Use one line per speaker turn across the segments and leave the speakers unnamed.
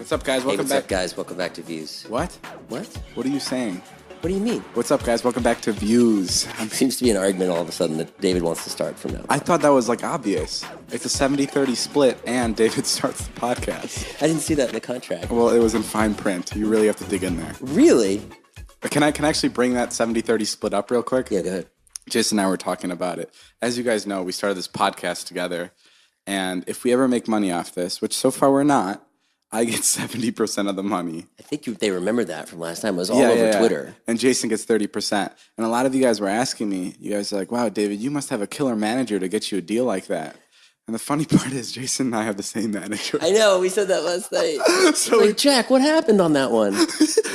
What's up, guys? Welcome
What's
back.
up, guys? Welcome back to Views.
What?
What?
What are you saying?
What do you mean?
What's up, guys? Welcome back to Views.
Seems to be an argument all of a sudden that David wants to start from now.
I thought that was like obvious. It's a 70-30 split, and David starts the podcast.
I didn't see that in the contract.
Well, it was in fine print. You really have to dig in there.
Really?
Can I actually bring that 70-30 split up real quick?
Yeah, go ahead.
Jason and I were talking about it. As you guys know, we started this podcast together, and if we ever make money off this, which so far we're not, I get 70% of the money.
I think they remember that from last time. It was all over Twitter.
And Jason gets 30%. And a lot of you guys were asking me, you guys are like, wow, David, you must have a killer manager to get you a deal like that. And the funny part is Jason and I have the same manager.
I know. We said that last night. So like, Jack, what happened on that one?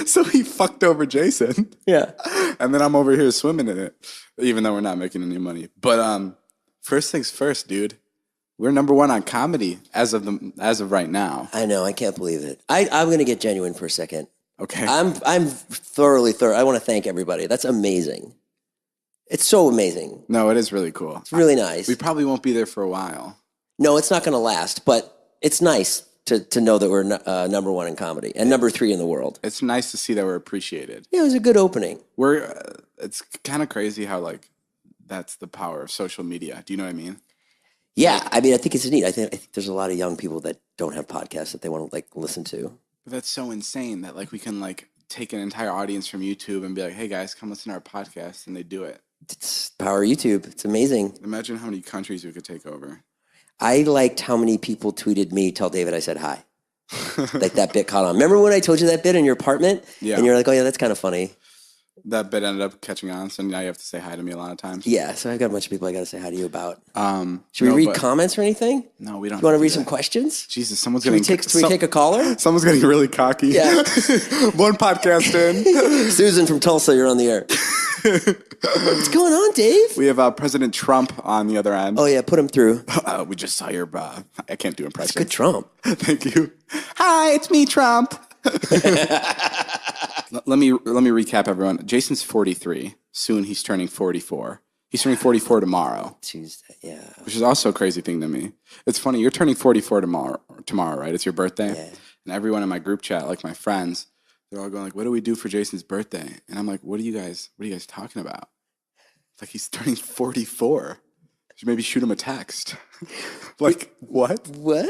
So he fucked over Jason.
Yeah.
And then I'm over here swimming in it, even though we're not making any money. But first things first, dude. We're number one on comedy as of right now.
I know. I can't believe it. I'm going to get genuine for a second.
Okay.
I'm thoroughly. I want to thank everybody. That's amazing. It's so amazing.
No, it is really cool.
It's really nice.
We probably won't be there for a while.
No, it's not going to last, but it's nice to know that we're number one in comedy and number 3 in the world.
It's nice to see that we're appreciated.
Yeah, it was a good opening.
It's kind of crazy how like that's the power of social media. Do you know what I mean?
Yeah, I mean, I think it's neat. I think there's a lot of young people that don't have podcasts that they want to like listen to.
But that's so insane that like we can like take an entire audience from YouTube and be like, hey guys, come listen to our podcast, and they do it.
It's the power of YouTube. It's amazing.
Imagine how many countries we could take over.
I liked how many people tweeted me, tell David I said hi. Like that bit caught on. Remember when I told you that bit in your apartment?
Yeah.
And you're like, oh yeah, that's kind of funny.
That bit ended up catching on, so now you have to say hi to me a lot of times.
Yeah, so I've got a bunch of people I got to say hi to you about.
Should
we read comments or anything?
No, we don't.
You want to read some questions?
Jesus, someone's
Should
getting...
we take a caller?
Someone's getting really cocky.
Yeah.
One podcast in.
Susan from Tulsa, you're on the air. What's going on, Dave?
We have President Trump on the other end.
Oh, yeah, put him through.
We just saw your... I can't do impressions.
That's good Trump.
Thank you. Hi, it's me, Trump. Let me recap, everyone. Jason's 43. Soon he's turning 44. He's turning 44 tomorrow.
Tuesday, yeah.
Which is also a crazy thing to me. It's funny. You're turning 44 tomorrow, right? It's your birthday.
Yeah.
And everyone in my group chat, like my friends, they're all going like, what do we do for Jason's birthday? And I'm like, what are you guys talking about? It's like he's turning 44. Should maybe shoot him a text. Like, what?
What?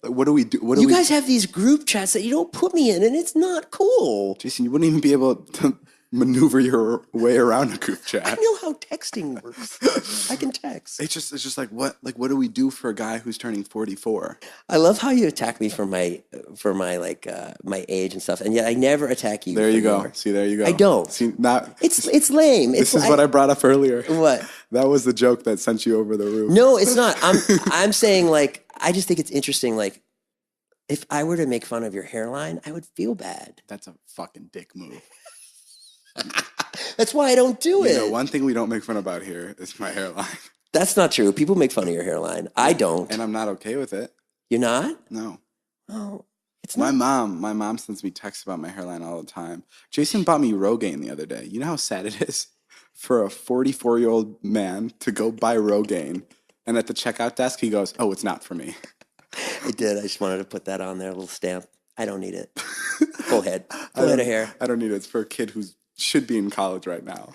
Like, what do we do?
You guys have these group chats that you don't put me in, and it's not cool.
Jason, you wouldn't even be able to maneuver your way around a group chat.
I know how texting works. I can text.
It's just like what do we do for a guy who's turning 44?
I love how you attack me for my my age and stuff, and yet I never attack you.
There you go. See, there you go.
I don't.
See,
it's lame.
This is what I brought up earlier.
What?
That was the joke that sent you over the roof.
No, it's not. I'm saying like I just think it's interesting. Like if I were to make fun of your hairline, I would feel bad.
That's a fucking dick move.
That's why I don't do it.
You know, one thing we don't make fun about here is my hairline.
That's not true. People make fun of your hairline. I don't.
And I'm not okay with it.
You're not?
No.
Oh, it's
not.
not.
My mom sends me texts about my hairline all the time. Jason bought me Rogaine the other day. You know how sad it is for a 44-year-old man to go buy Rogaine, and at the checkout desk he goes, "Oh, it's not for me."
I did. I just wanted to put that on there, a little stamp. I don't need it. Full head. Full head of hair.
I don't need it. It's for a kid who should be in college right now.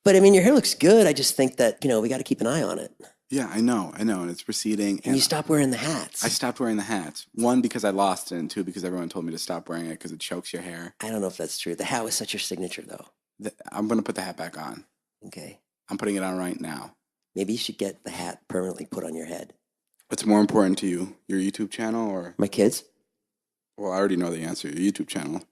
But I mean, your hair looks good. I just think that, we got to keep an eye on it.
Yeah, I know. And it's receding.
And you stop wearing the hats.
I stopped wearing the hats. 1, because I lost it, and 2, because everyone told me to stop wearing it because it chokes your hair.
I don't know if that's true. The hat was such your signature, though.
I'm going to put the hat back on.
Okay.
I'm putting it on right now.
Maybe you should get the hat permanently put on your head.
What's more important to you, your YouTube channel or...
My kids?
Well, I already know the answer. Your YouTube channel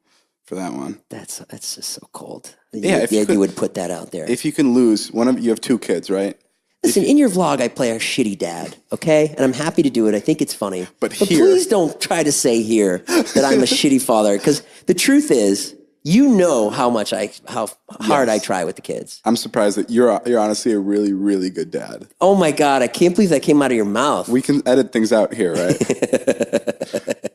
for that one.
That's just so cold.
Yeah,
you would put that out there.
If you can lose you have 2 kids, right?
Listen, in your vlog, I play a shitty dad, okay? And I'm happy to do it. I think it's funny.
But
please don't try to say here that I'm a shitty father, because the truth is, you know how hard I try with the kids.
I'm surprised that you're honestly a really, really good dad.
Oh my God, I can't believe that came out of your mouth.
We can edit things out here, right?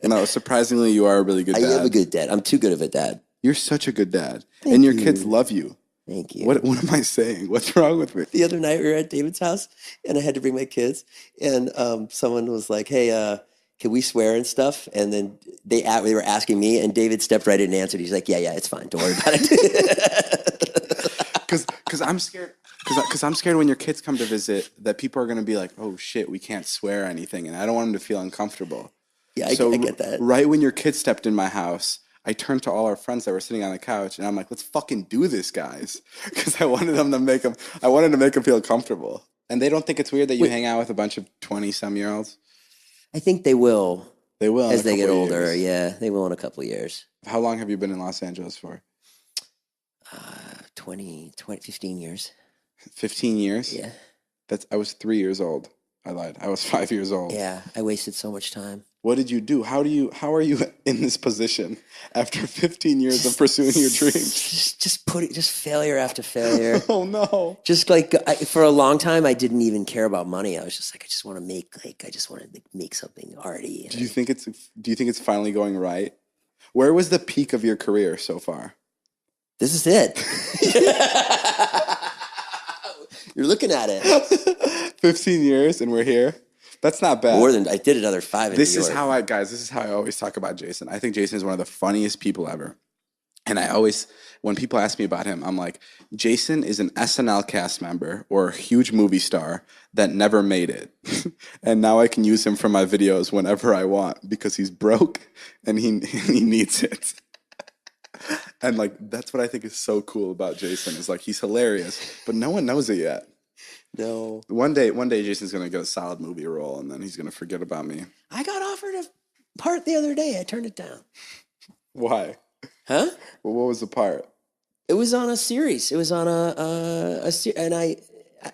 No, surprisingly, you are a really good dad.
I am a good dad. I'm too good of a dad.
You're such a good dad.
Thank
and your
you.
kids love you.
Thank you.
What am I saying? What's wrong with me?
The other night we were at David's house and I had to bring my kids, and someone was like, hey, can we swear and stuff? And then they were asking me, and David stepped right in and answered. He's like, yeah, it's fine. Don't worry about it.
Because I'm scared. Because I'm scared when your kids come to visit that people are going to be like, oh shit, we can't swear or anything, and I don't want them to feel uncomfortable.
Yeah, I get that.
Right when your kids stepped in my house, I turned to all our friends that were sitting on the couch, and I'm like, let's fucking do this, guys, because I wanted to make them feel comfortable. And they don't think it's weird that you hang out with a bunch of 20-some-year-olds.
I think they will.
They will
as they get older. Yeah, they will in a couple of years.
How long have you been in Los Angeles for?
15 years.
15 years?
Yeah.
I was 3 years old. I lied. I was 5 years old.
Yeah, I wasted so much time.
What did you do? How are you in this position after 15 years of pursuing your dreams?
Just failure after failure.
Oh no.
Just like for a long time, I didn't even care about money. I was just like, I just want to make something arty.
Do you think it's finally going right? Where was the peak of your career so far?
This is it. You're looking at it.
15 years and we're here. That's not bad.
More than I did another 5 in
This
New
is
York.
this is how I always talk about Jason. I think Jason is one of the funniest people ever. And when people ask me about him, I'm like, Jason is an SNL cast member or a huge movie star that never made it. And now I can use him for my videos whenever I want because he's broke and he needs it. And like, that's what I think is so cool about Jason is like, he's hilarious, but no one knows it yet.
No.
One day Jason's going to get a solid movie role and then he's going to forget about me.
I got offered a part the other day. I turned it down.
Why?
Huh?
Well, what was the part?
It was on a series. It was on a series. And I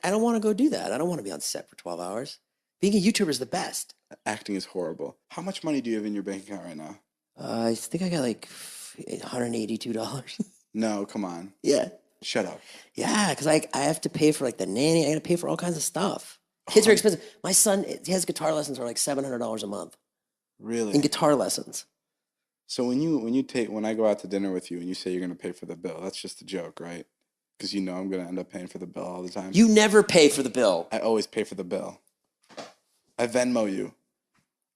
don't want to go do that. I don't want to be on set for 12 hours. Being a YouTuber is the best.
Acting is horrible. How much money do you have in your bank account right now?
I think I got like $182.
No, come on.
Yeah.
Shut up.
Yeah, because I have to pay for like the nanny. I got to pay for all kinds of stuff. Kids are expensive. My son, his guitar lessons are like $700 a month.
Really?
In guitar lessons.
So when I go out to dinner with you and you say you're going to pay for the bill, that's just a joke, right? Because you know I'm going to end up paying for the bill all the time.
You never pay for the bill.
I always pay for the bill. I Venmo you.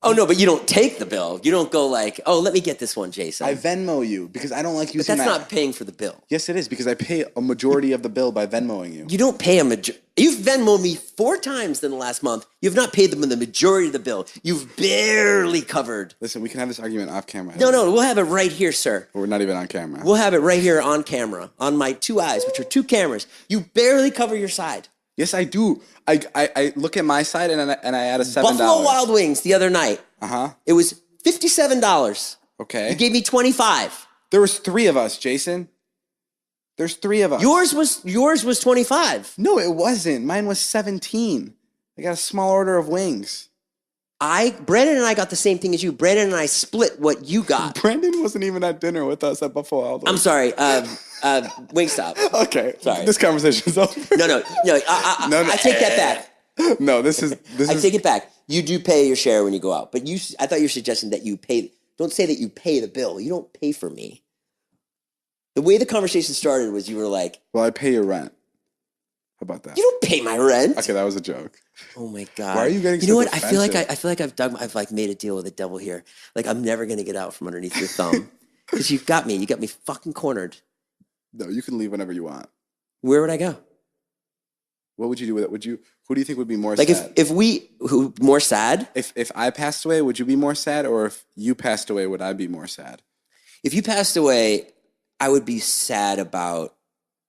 Oh, no, but you don't take the bill. You don't go like, oh, let me get this one, Jason.
I Venmo you because I don't like using
But that's not paying for the bill.
Yes, it is because I pay a majority of the bill by Venmoing you.
You don't pay a majority. You've Venmoed me 4 times in the last month. You've not paid them the majority of the bill. You've barely covered.
Listen, we can have this argument off camera.
No, we'll have it right here, sir.
We're not even on camera.
We'll have it right here on camera, on my 2 eyes, which are 2 cameras. You barely cover your side.
Yes, I do. I look at my side and I add a $7.
Buffalo Wild Wings the other night.
Uh-huh.
It was $57.
Okay.
You gave me $25.
There was 3 of us, Jason. There's 3 of us.
Yours was $25.
No, it wasn't. Mine was 17. I got a small order of wings.
Brandon and I got the same thing as you. Brandon and I split what you got.
Brandon wasn't even at dinner with us at Buffalo Wild Wings.
I'm sorry. Wingstop.
Okay.
Sorry.
This conversation's over.
No. I take that back.
No, this is.
I take it back. You do pay your share when you go out, but I thought you were suggesting that you pay. Don't say that you pay the bill. You don't pay for me. The way the conversation started was you were like,
well, I pay your rent. How about that?
You don't pay my rent.
Okay, that was a joke.
Oh my God.
Why are you getting?
You know what? Defensive? I feel like I've like made a deal with the devil here. Like I'm never gonna get out from underneath your thumb because you've got me. You got me fucking cornered.
No, you can leave whenever you want.
Where would I go?
What would you do with it? Who do you think would be more
like
sad?
More sad?
If I passed away, would you be more sad? Or if you passed away, would I be more sad?
If you passed away, I would be sad about,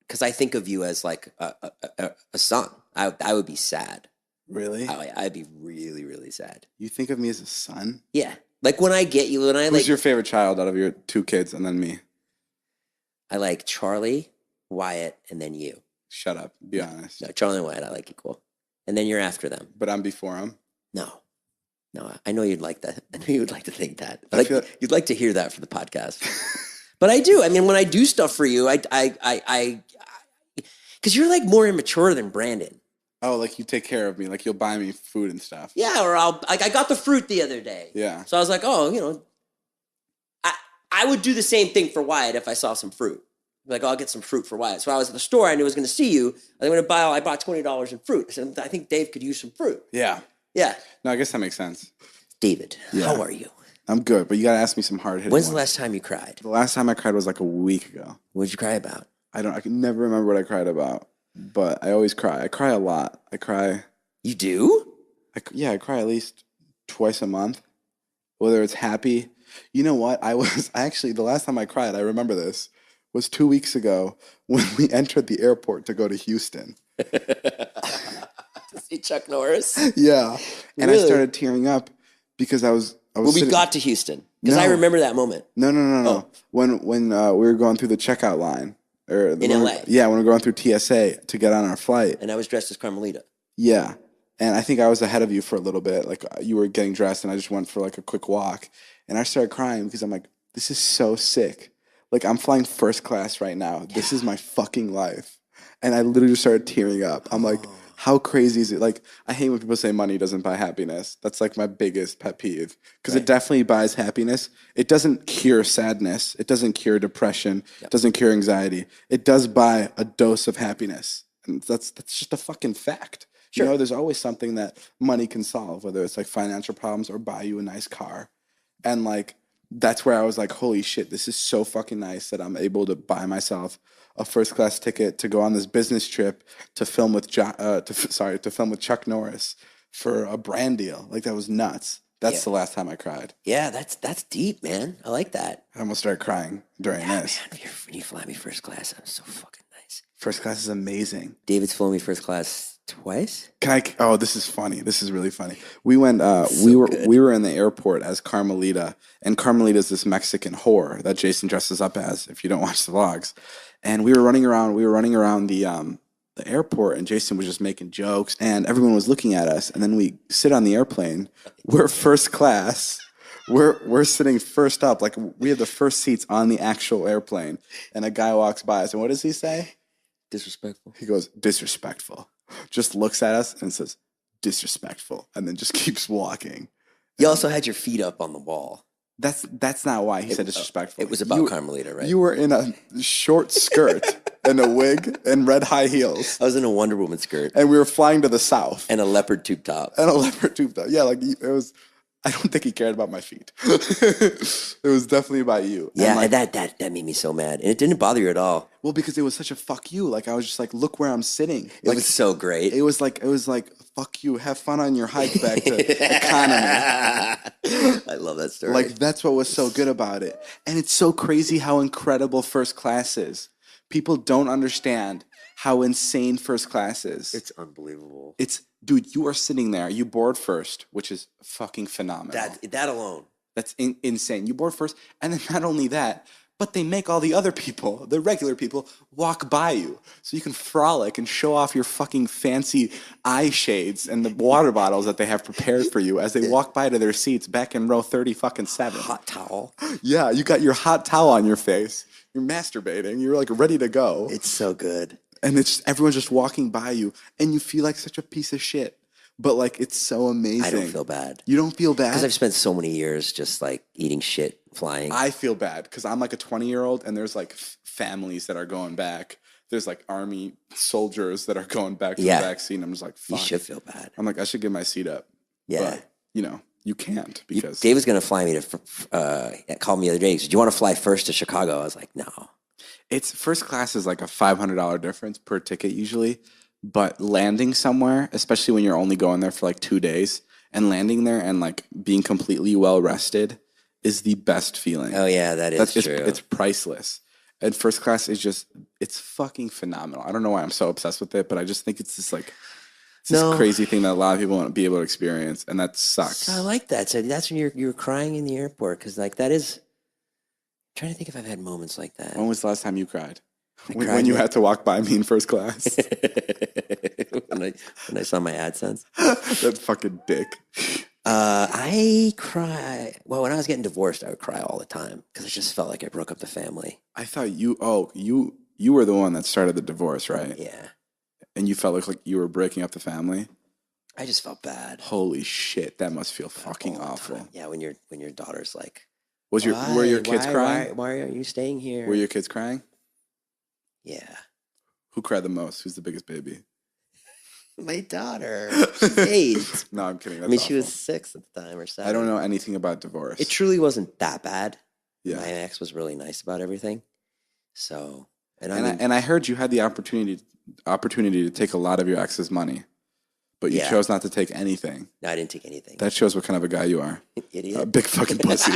because I think of you as like a son. I would be sad.
Really?
I'd be really, really sad.
You think of me as a son?
Yeah. Like when I get you,
Who's your favorite child out of your 2 kids and then me?
I like Charlie, Wyatt, and then you.
Shut up. Be honest.
No, Charlie and Wyatt, I like equal. And then you're after them.
But I'm before them?
No, I know you'd like that. I know you would like to think that. You'd like to hear that for the podcast. But I do. I mean, when I do stuff for you, because you're like more immature than Brandon.
Oh, like you take care of me. Like you'll buy me food and stuff.
Yeah, or I got the fruit the other day.
Yeah.
So I was like, oh, I would do the same thing for Wyatt if I saw some fruit. Like, I'll get some fruit for Wyatt. So I was at the store. I knew I was going to see you. I bought $20 in fruit. I said, I think Dave could use some fruit.
Yeah.
Yeah.
No, I guess that makes sense.
David,
Yeah.
how are you?
I'm good, but you gotta ask me some hard hitting.
When's the last time you cried?
The last time I cried was like a week ago.
What did you cry about?
I can never remember what I cried about, but I always cry. I cry a lot. I cry.
You do?
I cry at least twice a month, whether it's happy. You know what? I actually, the last time I cried, I remember this, was 2 weeks ago when we entered the airport to go to Houston.
To see Chuck Norris?
Yeah. And
Really?
I started tearing up because I was
When we got to Houston. Because I remember that moment.
No.
Oh.
When we were going through the checkout line.
In LA?
Yeah, when we were going through TSA to get on our flight.
And I was dressed as Carmelita.
Yeah. And I think I was ahead of you for a little bit. Like, you were getting dressed and I just went for like a quick walk. And I started crying because I'm like, this is so sick. Like, I'm flying first class right now. Yeah. This is my fucking life. And I literally just started tearing up. I'm like, how crazy is it? Like, I hate when people say money doesn't buy happiness. That's like my biggest pet peeve. Because it definitely buys happiness. It doesn't cure sadness. It doesn't cure depression. It doesn't cure anxiety. It does buy a dose of happiness. And that's just a fucking fact. Sure. You know, there's always something that money can solve, whether it's like financial problems or buy you a nice car. And like, that's where I was like, holy shit, this is so fucking nice that I'm able to buy myself a first class ticket to go on this business trip to film with to film with Chuck Norris for a brand deal. Like, that was nuts. That's the last time I cried.
Yeah, that's deep, man. I like that.
I almost started crying during this.
Man, when you fly me first class, that was so fucking nice.
First class is amazing.
David's flown me first class twice.
Oh, this is funny. This is really funny. We went. We were in the airport as Carmelita, and Carmelita is this Mexican whore that Jason dresses up as. If you don't watch the vlogs, and we were running around. We were running around the airport, and Jason was just making jokes, and everyone was looking at us. And then we sit on the airplane. We're first class. We're sitting first up. Like, we have the first seats on the actual airplane. And a guy walks by us, and what does he say?
Disrespectful.
He goes, disrespectful. Just looks at us and says, disrespectful, and then just keeps walking.
You also had your feet up on the wall.
That's not why he said disrespectful.
It was about Carmelita, right?
You were in a short skirt and a wig and red high heels.
I was in a Wonder Woman skirt.
And we were flying to the south.
And a leopard tube top.
Yeah, like, it was... I don't think he cared about my feet. It was definitely about you.
Yeah,
like,
that made me so mad. And it didn't bother you at all.
Well, because it was such a fuck you. Like, I was just like, look where I'm sitting.
It was so great.
It was like, fuck you. Have fun on your hike back to economy.
I love that story.
Like, that's what was so good about it. And it's so crazy how incredible first class is. People don't understand how insane first class is.
It's unbelievable.
Dude, you are sitting there. You board first, which is fucking phenomenal.
That alone.
That's insane. You board first. And then not only that, but they make all the other people, the regular people, walk by you. So you can frolic and show off your fucking fancy eye shades and the water bottles that they have prepared for you as they walk by to their seats back in row 30-7.
Hot towel.
Yeah, you got your hot towel on your face. You're masturbating. You're like ready to go.
It's so good.
And everyone's just walking by you, and you feel like such a piece of shit. But like, it's so amazing.
I don't feel bad.
You don't feel bad?
Because I've spent so many years just like eating shit, flying.
I feel bad because I'm like a 20-year-old, and there's like families that are going back. There's like army soldiers that are going back to the vaccine. I'm just like, fuck.
You should feel bad.
I'm like, I should give my seat up.
Yeah.
But, you know, you can't because...
Dave was going to fly me to... called me the other day. He said, do you want to fly first to Chicago? I was like, no.
It's first class is like a $500 difference per ticket usually, but landing somewhere, especially when you're only going there for like 2 days, and landing there and like being completely well rested is the best feeling.
Oh yeah, that's true.
It's priceless. And first class is it's fucking phenomenal. I don't know why I'm so obsessed with it, but I just think it's this like this crazy thing that a lot of people won't be able to experience, and that sucks.
So I like that. So that's when you're crying in the airport because like that is. I'm trying to think if I've had moments like that.
When was the last time you cried? When you had to walk by me in first class.
when I saw my AdSense.
That fucking dick.
I cry. Well, when I was getting divorced, I would cry all the time because I just felt like I broke up the family.
I thought you were the one that started the divorce, right?
Yeah.
And you felt like you were breaking up the family?
I just felt bad.
Holy shit, that must feel fucking awful.
Yeah, when your daughter's like,
were your kids crying?
Why are you staying here?
Were your kids crying?
Yeah.
Who cried the most? Who's the biggest baby?
My daughter. She's 8.
No, I'm kidding. That's
I mean,
awful.
she was 6 at the time or 7.
I don't know anything about divorce.
It truly wasn't that bad.
Yeah.
My ex was really nice about everything. So,
and I heard you had the opportunity to take a lot of your ex's money, but you chose not to take anything.
No, I didn't take anything.
That shows what kind of a guy you are.
Idiot.
A big fucking pussy.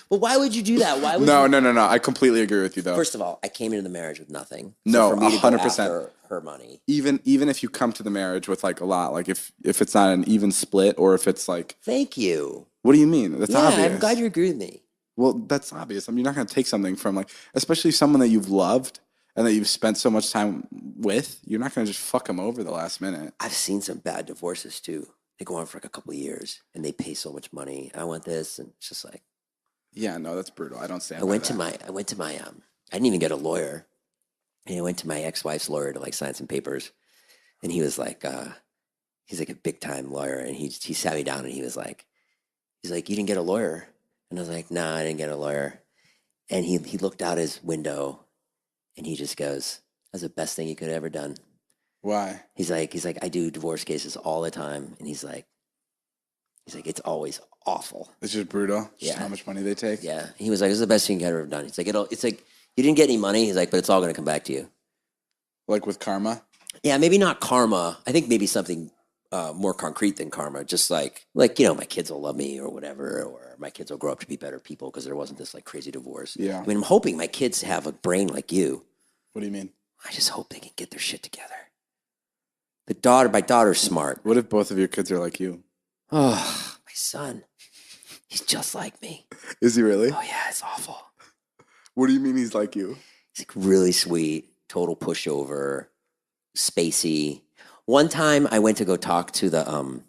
Well, why would you do that? Why would
No.
you?
I completely agree with you, though.
First of all, I came into the marriage with nothing.
No,
for me to go
100%.
after her money.
Even if you come to the marriage with like a lot, like if it's not an even split, or if it's like,
thank you.
What do you mean? That's obvious.
I'm glad you agree with me.
Well, that's obvious. I mean, you're not going to take something from like, especially someone that you've loved and that you've spent so much time with. You're not going to just fuck them over the last minute.
I've seen some bad divorces too. They go on for like a couple of years and they pay so much money. I want this, and it's just like,
yeah, no, that's brutal. I don't stand.
I went to my I didn't even get a lawyer. And I went to my ex-wife's lawyer to like sign some papers, and he was like, he's like a big time lawyer, and he sat me down and he's like, you didn't get a lawyer, and I was like, nah, I didn't get a lawyer, and he looked out his window, and he just goes, that's the best thing you could have ever done.
Why?
He's like, I do divorce cases all the time, and he's like, it's always awful.
It's just brutal. Just
Yeah.
how much money they take.
Yeah. He was like, this is the best thing you could have ever done. It's like you didn't get any money. He's like, but it's all going to come back to you.
Like with karma.
Yeah, maybe not karma. I think maybe something more concrete than karma. Just like my kids will love me or whatever, or my kids will grow up to be better people because there wasn't this like crazy divorce.
Yeah.
I mean, I'm hoping my kids have a brain like you.
What do you mean?
I just hope they can get their shit together. My daughter's smart.
What if both of your kids are like you?
Oh, my son. He's just like me.
Is he really?
Oh yeah, it's awful.
What do you mean he's like you?
He's like really sweet, total pushover, spacey. One time I went to go talk to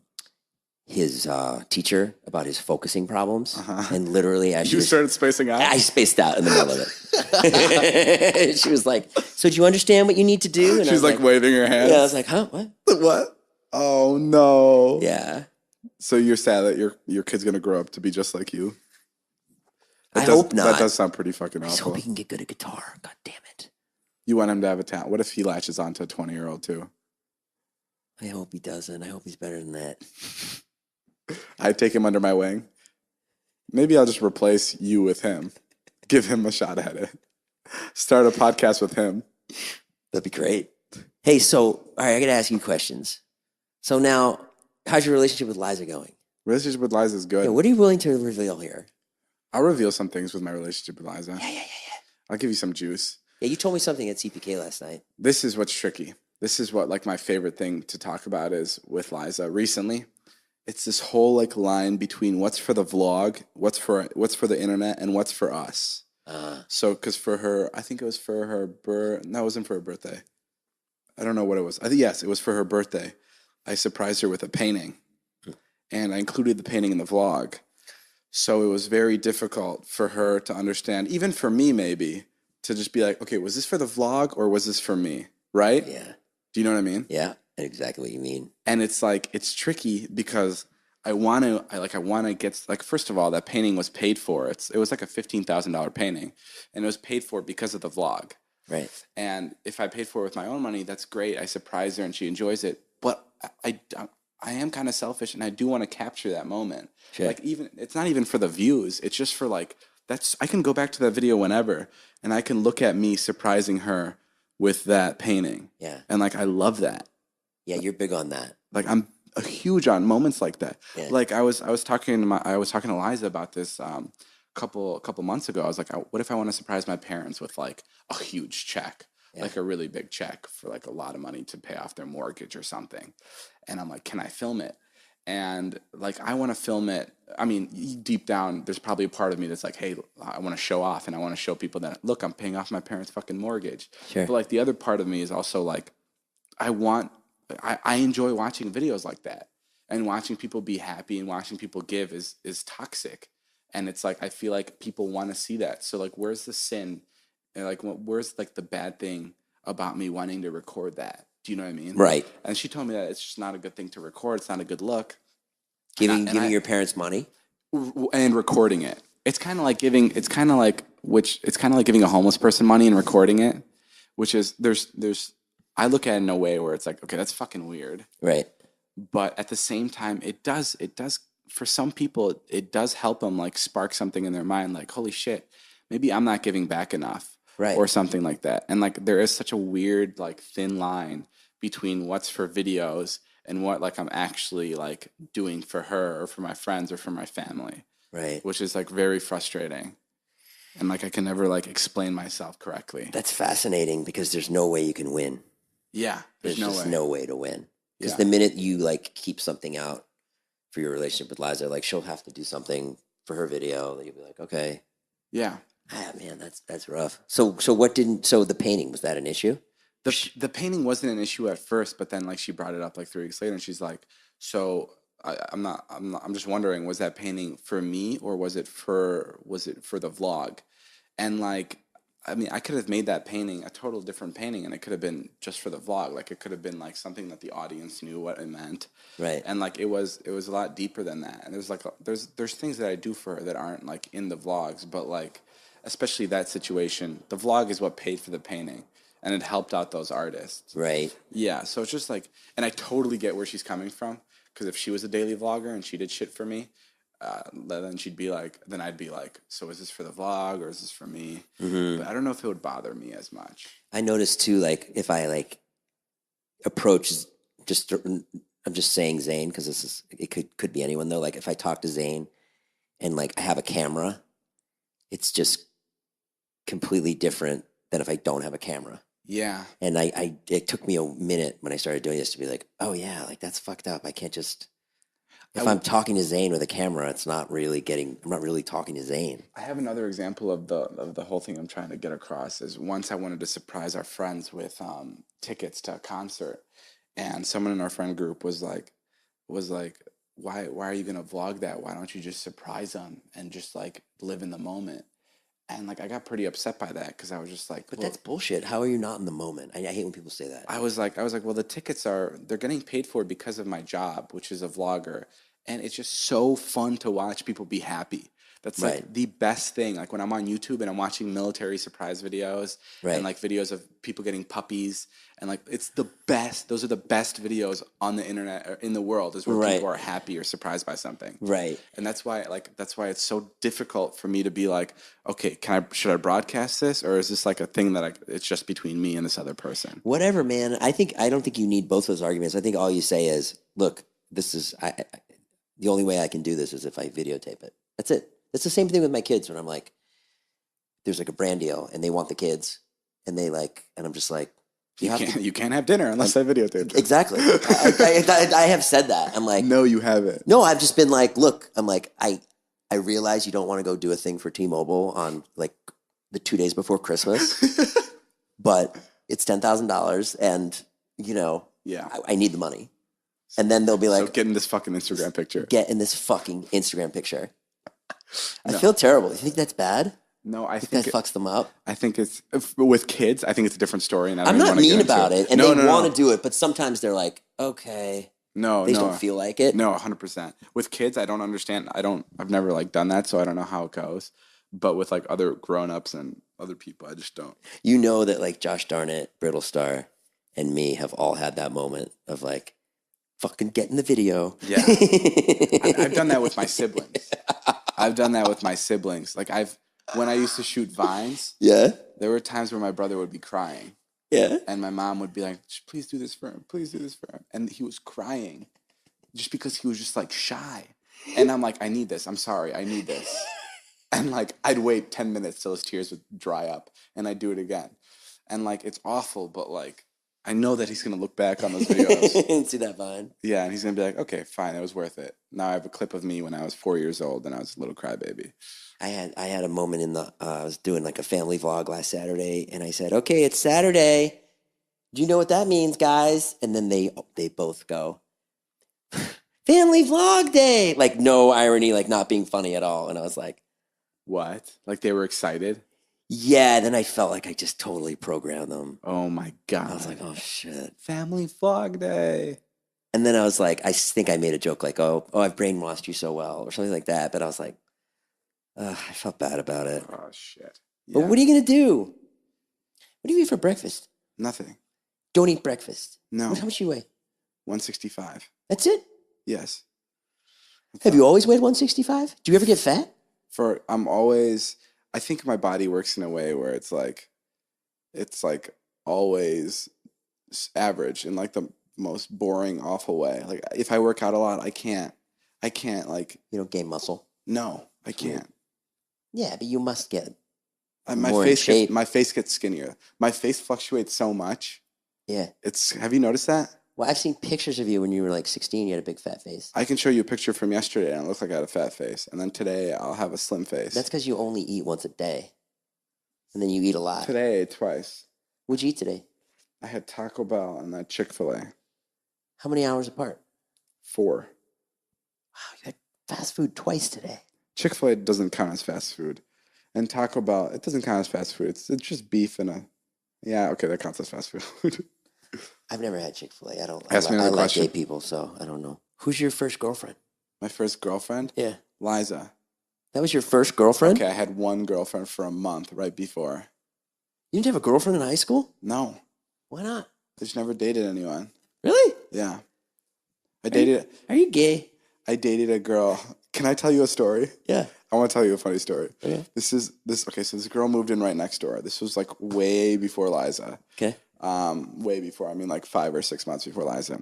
his teacher about his focusing problems, and literally as
you started spacing out,
I spaced out in the middle of it. She was like, "So do you understand what you need to do?" And
she's like waving her hands.
Yeah, I was like, "Huh? What?
What? Oh no!"
Yeah.
So you're sad that your kid's gonna grow up to be just like you?
I hope not.
That does sound pretty fucking awful.
I just hope he can get good at guitar. God damn it.
You want him to have a talent. What if he latches onto a 20-year-old too?
I hope he doesn't. I hope he's better than that.
I'd take him under my wing. Maybe I'll just replace you with him. Give him a shot at it. Start a podcast with him.
That'd be great. Hey, so, all right, I got to ask you questions. So now, how's your relationship with Liza going?
Relationship with Liza is good.
Yeah, what are you willing to reveal here?
I'll reveal some things with my relationship with Liza.
Yeah.
I'll give you some juice.
Yeah, you told me something at CPK last night.
This is what's tricky. This is what like my favorite thing to talk about is with Liza recently. It's this whole like line between what's for the vlog, what's for the internet, and what's for us. So, because for her, I think it was for her no, it wasn't for her birthday. I don't know what it was. Yes, it was for her birthday. I surprised her with a painting, and I included the painting in the vlog. So it was very difficult for her to understand, even for me maybe, to just be like, okay, was this for the vlog or was this for me? Right?
Yeah.
Do you know what I mean?
Yeah, exactly what you mean.
And it's like, it's tricky because I want to get, like, first of all, that painting was paid for. It was like a $15,000 painting, and it was paid for because of the vlog.
Right.
And if I paid for it with my own money, that's great. I surprise her and she enjoys it. But I am kind of selfish, and I do want to capture that moment. Sure. Like, even it's not even for the views. It's just for like, I can go back to that video whenever, and I can look at me surprising her with that painting. Yeah. And like, I love that.
Yeah, you're big on that.
Like, I'm huge on moments like that. Yeah. Like I was talking to Liza about this couple months ago. I was like, what if I want to surprise my parents with like a huge check, like a really big check for like a lot of money to pay off their mortgage or something? And I'm like, can I film it? And like, I want to film it. I mean, deep down, there's probably a part of me that's like, hey, I want to show off, and I want to show people that, look, I'm paying off my parents' fucking mortgage. Sure. But like, the other part of me is also like, I enjoy watching videos like that, and watching people be happy and watching people give is toxic. And it's like, I feel like people want to see that. So like, where's the sin? And like, where's like the bad thing about me wanting to record that? Do you know what I mean? Right. And she told me that it's just not a good thing to record. It's not a good look.
Giving your parents money
and recording it. It's kind of like giving a homeless person money and recording it, which is there's I look at it in a way where it's like, okay, that's fucking weird.
Right.
But at the same time, it does for some people, it does help them like spark something in their mind, like, holy shit, maybe I'm not giving back enough.
Right.
Or something like that. And like there is such a weird like thin line between what's for videos and what like I'm actually like doing for her or for my friends or for my family.
Right.
Which is like very frustrating. And like I can never like explain myself correctly.
That's fascinating because there's no way you can win.
Yeah.
There's just no way to win. Because
Yeah.
the minute you like keep something out for your relationship with Liza, like she'll have to do something for her video that you'll be like, okay.
Yeah.
Ah, man, that's rough. So the painting, was that an issue?
The painting wasn't an issue at first, but then like she brought it up like 3 weeks later and she's like, so I'm just wondering, was that painting for me or was it for the vlog? And like, I mean, I could have made that painting a total different painting and it could have been just for the vlog. Like it could have been like something that the audience knew what it meant.
Right.
And like it was a lot deeper than that. And there's like there's things that I do for her that aren't like in the vlogs, but like especially that situation, the vlog is what paid for the painting and it helped out those artists.
Right.
Yeah, so it's just like, and I totally get where she's coming from because if she was a daily vlogger and she did shit for me, then she'd be like, then I'd be like, so is this for the vlog or is this for me? Mm-hmm. But I don't know if it would bother me as much.
I noticed too, like if I like approach just, I'm just saying Zane because it could be anyone though. Like if I talk to Zane and like I have a camera, it's just completely different than if I don't have a camera.
Yeah.
And it took me a minute when I started doing this to be like, oh yeah, like that's fucked up. I can't just, if I'm talking to Zane with a camera, I'm not really talking to Zane.
I have another example of the whole thing I'm trying to get across is once I wanted to surprise our friends with tickets to a concert and someone in our friend group was like, why are you going to vlog that? Why don't you just surprise them and just like live in the moment? And like I got pretty upset by that because I was just like,
but that's bullshit. How are you not in the moment? I hate when people say that.
I was like, well, the tickets they're getting paid for because of my job, which is a vlogger, and it's just so fun to watch people be happy. That's like the best thing. Like when I'm on YouTube and I'm watching military surprise videos and like videos of people getting puppies and like it's the best. Those are the best videos on the internet or in the world is where people are happy or surprised by something.
Right.
And that's why it's so difficult for me to be like, okay, should I broadcast this or is this like a thing that it's just between me and this other person?
Whatever, man. I don't think you need both those arguments. I think all you say is, look, this is the only way I can do this is if I videotape it. That's it. It's the same thing with my kids when I'm like, there's like a brand deal and they want the kids and they like, and I'm just like,
you can't have dinner unless I videotape it.
Exactly. I have said that. I'm like,
no, you haven't.
No, I've just been like, look, I'm like, I realize you don't want to go do a thing for T-Mobile on like the 2 days before Christmas, but it's $10,000 and you know, I need the money. And then they'll be like,
so get in this fucking Instagram picture.
Get in this fucking Instagram picture. I feel terrible. You think that's bad?
No, I
think that fucks them up.
I think it's with kids. I think it's a different story. And
I'm not mean about it, and they want to do it, but sometimes they're like, okay, they don't feel like it.
No, 100%. With kids, I don't understand. I've never like done that, so I don't know how it goes. But with like other grown-ups and other people, I just don't.
You know that like Josh Darnett, Brittlestar, and me have all had that moment of like, fucking get in the video.
Yeah, I've done that with my siblings. Like when I used to shoot Vines, there were times where my brother would be crying.
Yeah.
And my mom would be like, please do this for him. Please do this for him. And he was crying just because he was just like shy. And I'm like, I need this. I'm sorry. I need this. And like, I'd wait 10 minutes till his tears would dry up and I'd do it again. And like, it's awful, but like, I know that he's going to look back on those videos.
And see that Vine.
Yeah, and he's going to be like, okay, fine, it was worth it. Now I have a clip of me when I was 4 years old and I was a little crybaby.
I had a moment I was doing like a family vlog last Saturday and I said, okay, it's Saturday. Do you know what that means, guys? And then they both go, family vlog day. Like no irony, like not being funny at all. And I was like,
what? Like they were excited?
Yeah, then I felt like I just totally programmed them.
Oh my God.
I was like, oh shit.
Family vlog day.
And then I was like, I think I made a joke like, oh, I've brainwashed you so well or something like that. But I was like, I felt bad about it.
Oh shit.
Yeah. But what are you going to do? What do you eat for breakfast?
Nothing.
Don't eat breakfast.
No.
How much you weigh?
165.
That's it?
Yes.
Have you always weighed 165? Do you ever get fat?
I think my body works in a way where it's like always average in like the most boring, awful way. Like if I work out a lot, I can't like.
You don't gain muscle?
No, I can't.
Yeah, but you must get
my
more in shape.
My face gets skinnier. My face fluctuates so much.
Yeah.
Have you noticed that?
Well, I've seen pictures of you when you were like 16. You had a big fat face.
I can show you a picture from yesterday and it looks like I had a fat face. And then today I'll have a slim face.
That's because you only eat once a day. And then you eat a lot.
Today I ate twice.
What'd you eat today?
I had Taco Bell and that Chick-fil-A.
How many hours apart?
4.
Wow, you had fast food twice today.
Chick-fil-A doesn't count as fast food. And Taco Bell, it doesn't count as fast food. It's just beef and a... Yeah, okay, that counts as fast food.
I've never had Chick-fil-A.
I
like gay people, so I don't know. Who's your first girlfriend?
My first girlfriend?
Yeah.
Liza.
That was your first girlfriend?
Okay, I had one girlfriend for a month right before.
You didn't have a girlfriend in high school?
No.
Why not?
I just never dated anyone.
Really?
Yeah.
Are you gay?
I dated a girl. Can I tell you a story?
Yeah.
I want to tell you a funny story.
Okay.
So this girl moved in right next door. This was like way before Liza.
Okay.
Way before. I mean, like 5 or 6 months before Liza.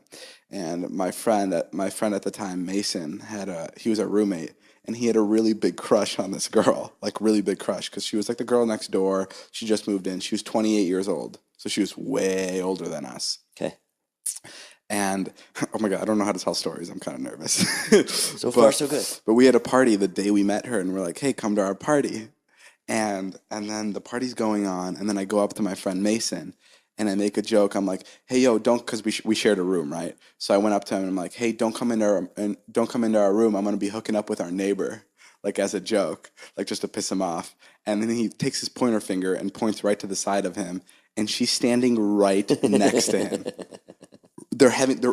And my friend at the time, Mason, he was a roommate, and he had a really big crush on this girl, like really big crush, because she was like the girl next door. She just moved in. She was 28 years old, so she was way older than us.
Okay.
And oh my God, I don't know how to tell stories. I'm kind of nervous.
So far, so good.
But we had a party the day we met her, and we're like, "Hey, come to our party." And then the party's going on, and then I go up to my friend Mason, and I make a joke. I'm like, "Hey, yo, don't," because we shared a room, right? So I went up to him and I'm like, "Hey, don't come into our room. I'm gonna be hooking up with our neighbor," like as a joke, like just to piss him off. And then he takes his pointer finger and points right to the side of him, and she's standing right next to him.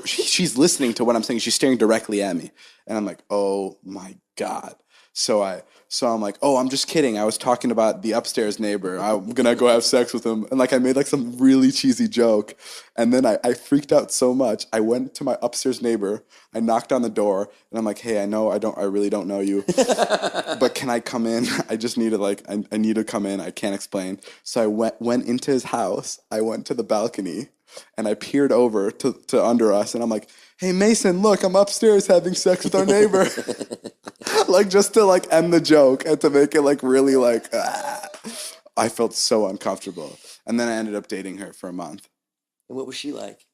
She's listening to what I'm saying. She's staring directly at me, and I'm like, "Oh my God." So I'm like, "Oh, I'm just kidding. I was talking about the upstairs neighbor. I'm gonna go have sex with him." And like I made like some really cheesy joke, and then I freaked out so much. I went to my upstairs neighbor. I knocked on the door, and I'm like, "Hey, I really don't know you, but can I come in? I just need to I need to come in. I can't explain." So I went into his house. I went to the balcony. And I peered over to under us, and I'm like, "Hey, Mason, look, I'm upstairs having sex with our neighbor." Like, just to, like, end the joke and to make it, like, really, like, I felt so uncomfortable. And then I ended up dating her for a month.
And what was she like?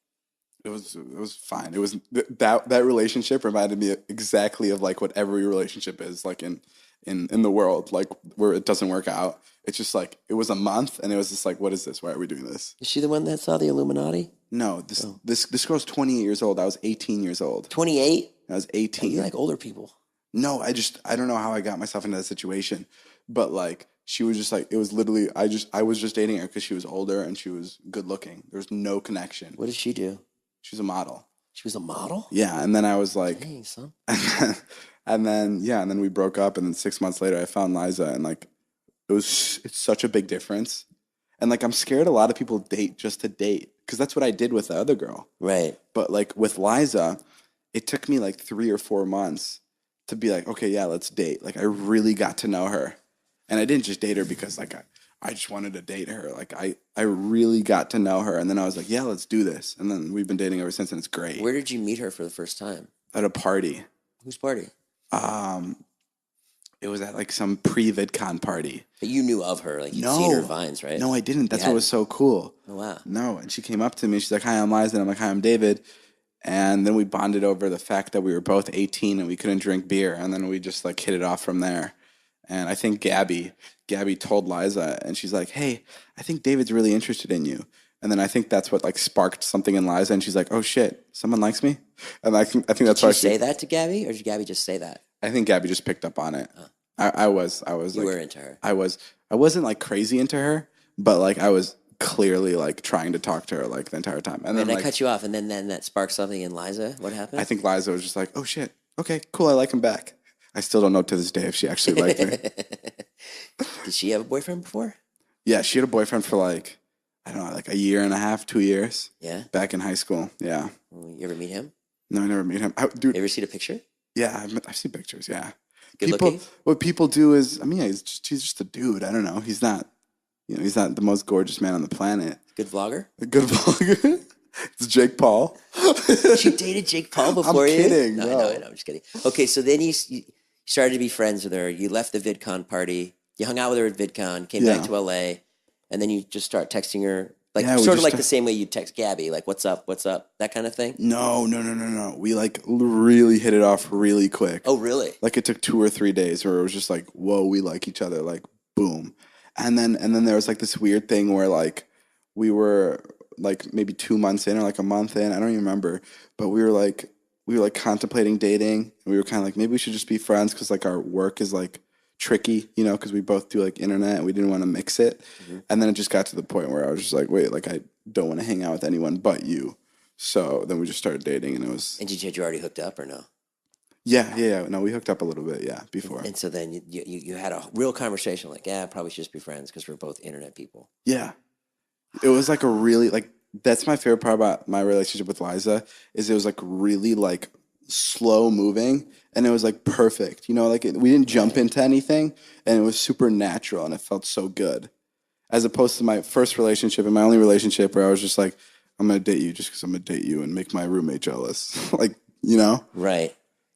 It was fine. It was that relationship reminded me exactly of, like, what every relationship is, like, in the world, like, where it doesn't work out. It's just like, it was a month, and it was just like, what is this? Why are we doing this?
Is she the one that saw the Illuminati?
No, this girl's 28 years old. I was 18 years old.
28?
I was 18.
You like older people.
No, I don't know how I got myself into that situation. But like, she was just like, it was literally, I was just dating her because she was older and she was good looking. There was no connection.
What did she do?
She was a model.
She was a model?
Yeah, and then I was like,
dang, son.
and then we broke up, and then 6 months later I found Liza, and like, it's such a big difference. And like, I'm scared a lot of people date just to date, because that's what I did with the other girl.
Right. But
like with Liza, it took me like 3 or 4 months to be like, okay, yeah, let's date. Like, I really got to know her. And I didn't just date her because like I just wanted to date her. Like, I really got to know her. And then I was like, yeah, let's do this. And then we've been dating ever since, and it's great.
Where did you meet her for the first time?
At a party.
Whose party?
It was at like some pre-VidCon party.
But you knew of her, like you'd seen her vines, right?
No, I didn't. That's what was so cool.
Oh, wow.
No, and she came up to me. She's like, "Hi, I'm Liza." And I'm like, "Hi, I'm David." And then we bonded over the fact that we were both 18 and we couldn't drink beer. And then we just like hit it off from there. And I think Gabby told Liza, and she's like, "Hey, I think David's really interested in you." And then I think that's what like sparked something in Liza, and she's like, "Oh shit, someone likes me." And I think that's why
she say that to Gabby, or did Gabby just say that?
I think Gabby just picked up on it. I was
you
like,
were into her.
I wasn't like crazy into her, but like I was clearly like trying to talk to her like the entire time. And then
I
like,
cut you off, and then that sparked something in Liza. What happened?
I think Liza was just like, "Oh shit, okay, cool, I like him back." I still don't know to this day if she actually liked me.
Did she have a boyfriend before?
Yeah, she had a boyfriend for like I don't know, like a year and a half, 2 years.
Yeah.
Back in high school. Yeah.
You ever meet him?
No, I never meet him. Dude.
You ever seen a picture?
Yeah, I've seen pictures. Yeah.
Good looking?
What people do is, I mean, yeah, he's just a dude. I don't know. He's not, he's not the most gorgeous man on the planet.
Good vlogger?
A good vlogger. It's Jake Paul.
You dated Jake Paul before you?
I'm kidding.
No, I know. I'm just kidding. Okay, so then you started to be friends with her. You left the VidCon party. You hung out with her at VidCon, came back to LA, and then you just start texting her, like sort of like the same way you text Gabby, like what's up, that kind of thing?
No. We like really hit it off really quick.
Oh, really?
Like it took 2 or 3 days where it was just like, whoa, we like each other, like boom. And then there was like this weird thing where like we were like maybe 2 months in or like a month in, I don't even remember, but we were like contemplating dating, and we were kind of like, maybe we should just be friends because like our work is like tricky, because we both do like internet and we didn't want to mix it. Mm-hmm. And then it just got to the point where I was just like, wait, like I don't want to hang out with anyone but you. So then we just started dating, and it was.
And had you already hooked up or no?
Yeah. No, we hooked up a little bit, before.
And so then you had a real conversation, like, probably should just be friends because we're both internet people.
Yeah. It was like a really, like, that's my favorite part about my relationship with Liza, is it was like really like slow moving, and it was like perfect. Like we didn't jump into anything, and it was super natural, and it felt so good. As opposed to my first relationship and my only relationship where I was just like, I'm going to date you just because I'm going to date you and make my roommate jealous. Like, Right.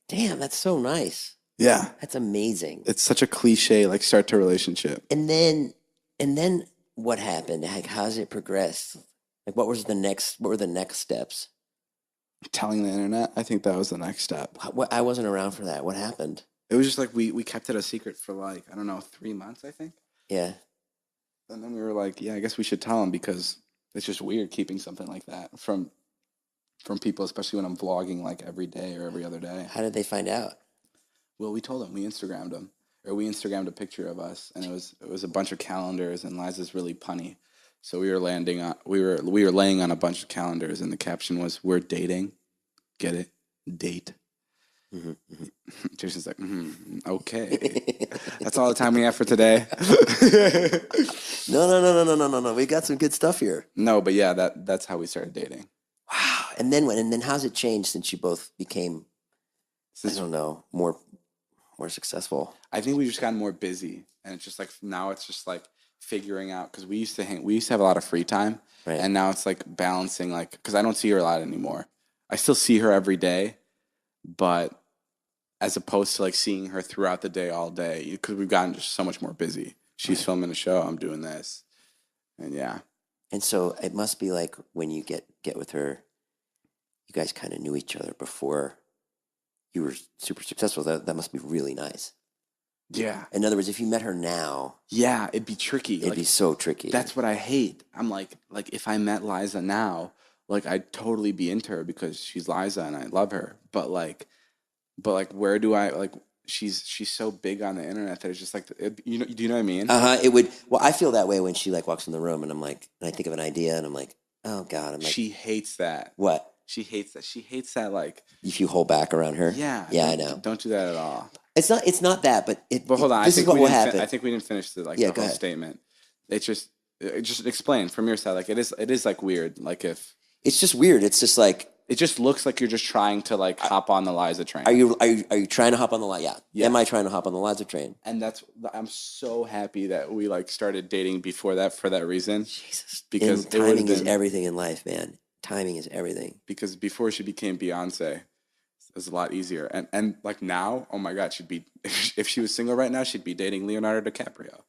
Damn, that's so nice.
Yeah.
That's amazing.
It's such a cliche, like start to relationship.
And then what happened? Like, how's it progressed? Like, what were the next steps?
Telling the internet, I think that was the next step.
I wasn't around for that. What happened?
It was just like we kept it a secret for like, I don't know, 3 months, I think.
Yeah.
And then we were like, yeah, I guess we should tell him because it's just weird keeping something like that from people, especially when I'm vlogging like every day or every other day.
How did they find out?
Well, we told them. We Instagrammed them. Or we Instagrammed a picture of us, and it was a bunch of calendars, and Liza's really punny. So we were laying on a bunch of calendars, and the caption was, "We're dating." Get it? Date. Mm-hmm, mm-hmm. Jason's like, okay. That's all the time we have for today.
No. We got some good stuff here.
No, but yeah, that's how we started dating.
Wow. And then how's it changed since you both became, I don't know, more successful?
I think we've just gotten more busy, and it's just like now it's just like figuring out, because we used to have a lot of free time, right. And now it's like balancing, like, because I don't see her a lot anymore. I still see her every day, but as opposed to like seeing her throughout the day all day, because we've gotten just so much more busy. She's filming a show, I'm doing this, and yeah.
And so it must be like when you get with her, you guys kind of knew each other before you were super successful. That must be really nice.
Yeah.
In other words, if you met her now,
yeah, it'd be tricky.
It'd be so tricky.
That's what I hate. I'm like if I met Liza now, like I'd totally be into her because she's Liza and I love her. But where do I like? She's so big on the internet that it's just like, do you know what I mean?
It would. Well, I feel that way when she like walks in the room and I'm like, and I think of an idea and I'm like, oh God, I'm like,
she hates that.
What?
She hates that. She hates that. Like,
if you hold back around her.
Yeah.
Yeah, I know.
Don't do that at all.
It's not that, but
But hold on.
This is what will happen.
I think we didn't finish the whole statement. It's just explain from your side. Like it is like weird. Like if
it's just weird. It's just like
it just looks like you're just trying to like hop on the Liza train.
Are you trying to hop on the Liza? Yeah. Am I trying to hop on the Liza train?
And I'm so happy that we like started dating before that for that reason.
Jesus,
because
timing is everything in life, man. Timing is everything.
Because before she became Beyonce, it was a lot easier. And like now, oh my God, she'd be if she was single right now, she'd be dating Leonardo DiCaprio.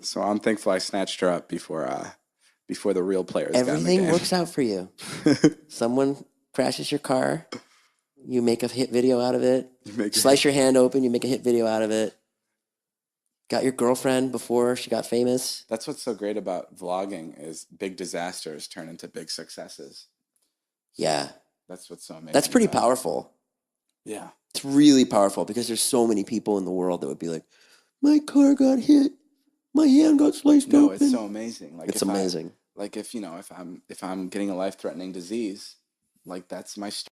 So I'm thankful I snatched her up before the real players.
Everything works out for you. Someone crashes your car, you make a hit video out of it. Slice your hand open, you make a hit video out of it. Got your girlfriend before she got famous.
That's what's so great about vlogging is big disasters turn into big successes.
Yeah.
That's what's so amazing.
That's pretty powerful.
Yeah.
It's really powerful because there's so many people in the world that would be like, my car got hit. My hand got sliced open.
No, it's so amazing. Like
it's amazing.
If I'm getting a life-threatening disease, like that's my story.